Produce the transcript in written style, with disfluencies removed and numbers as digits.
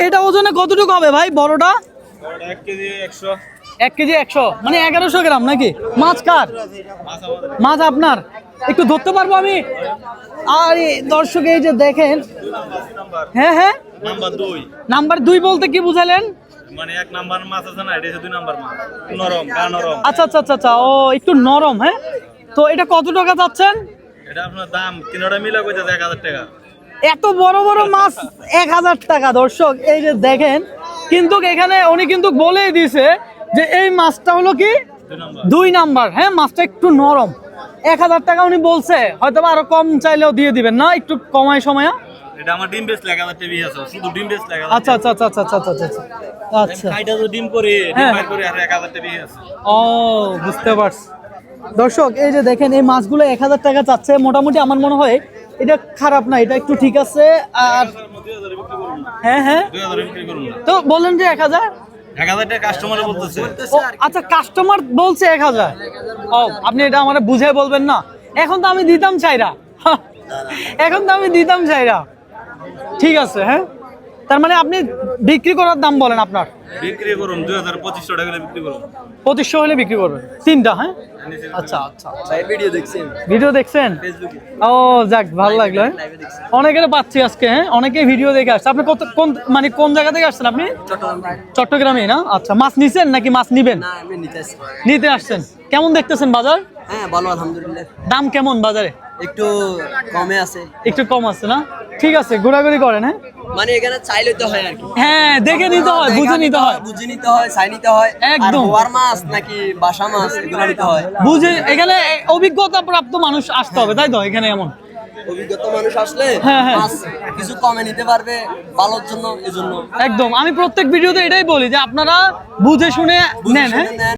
এটা ওজনে কতটুকু হবে ভাই বড়টা? 1 কেজি 100। 1 কেজি 100 মানে 1100 গ্রাম নাকি? মাছ কার? মাছ আপনার? একটু ধরতে পারবো আমি? আরে দর্শক এই যে দেখেন, হ্যাঁ হ্যাঁ নাম্বার 2। নাম্বার 2 বলতে কি বুঝালেন? মানে 1 নাম্বার মাছ আছে না, এটা 2 নাম্বার মাছ, নরম, গা নরম। আচ্ছা আচ্ছা আচ্ছা আচ্ছা, ও একটু নরম। হ্যাঁ, তো এটা কত টাকা চাচ্ছেন? এটা আপনার দাম তিনটা মিলা কইতাছে 1000 টাকা। এত বড় বড় মাছ 1000 টাকা। দর্শক এই যে দেখেন, কিন্তু এখানে উনি কিন্তু বলেই দিয়েছে যে এই মাছটা হলো কি 2 নাম্বার। হ্যাঁ, মাছটা একটু নরম। 1000 টাকা উনি বলছে, হয়তো আরো কম চাইলেও দিয়ে দিবেন না, একটু কমায় সময়? এটা আমার ডিম বেস লাগা 1000 টাকা আছে, শুধু ডিম বেস লাগা। আচ্ছা আচ্ছা আচ্ছা আচ্ছা আচ্ছা আচ্ছা আচ্ছা। কাইটা তো ডিম করে ডিম বাইর করে আর 1000 টাকা আছে। ও বুঝতে পারছি। দর্শক এই যে দেখেন, এই মাছগুলো 1000 টাকা চাচ্ছে। মোটামুটি আমার মনে হয় এটা খারাপ না, এটা একটু ঠিক আছে। আর 2000 বিক্রি করুন না। হ্যাঁ হ্যাঁ, 2000 বিক্রি করুন না। তো বললেন যে 1000। 1000 টাকা কাস্টমার বলতেছে। ও আচ্ছা, কাস্টমার বলছে 1000। ও আপনি এটা আমারে বুঝে বলবেন না? এখন তো আমি দিতাম চাইরা, এখন তো আমি দিতাম চাইরা। ঠিক আছে, হ্যাঁ, তার মানে আপনি বিক্রি করার দাম বলেন আপনার। বিক্রি করুন 2500 টাকা করে বিক্রি করুন। 2500 হলে বিক্রি করবেন তিনটা? হ্যাঁ, আচ্ছা আচ্ছা আচ্ছা। ভিডিও দেখছেন ভিডিও দেখছেন? ফেসবুকে ও যাক, ভালো লাগলো। হ্যাঁ, অনেকের পাচ্ছি আজকে। হ্যাঁ, অনেকে ভিডিও দেখে আসছে। আপনি কোন মানে কোন জায়গা থেকে আসছেন আপনি? চট্টগ্রামে না? আচ্ছা, মাছ নিছেন নাকি মাছ নিবেন? না আমি নিতে আসছি। নিতে আসছেন। কেমন দেখতেছেন বাজার? হ্যাঁ ভালো আলহামদুলিল্লাহ। দাম কেমন বাজারে? একটু কমে আছে, একটু কম আছে না? ঠিক আছে, ঘোরাঘুরি করেন। হ্যাঁ মানে এখানে চাইলে তো হয় আর কি। হ্যাঁ, দেখে নিতে হয়, বুঝে নিতে হয়। বুঝে নিতে হয়, চাই নিতে হয়। একদম। আর হোয়ার মাছ নাকি বাসা মাছ এগুলো নিতে হয়। বুঝে, এখানে অভিজ্ঞতা প্রাপ্ত মানুষ আসতে হবে, তাই তো? এখানে এমন অভিজ্ঞতা মানুষ আসলে হ্যাঁ, হ্যাঁ। মাছ কিছু কমে নিতে পারবে ভালোর জন্য, এজন্য একদম। আমি প্রত্যেক ভিডিওতে এটাই বলি যে আপনারা বুঝে শুনে নেন। হ্যাঁ, নেন।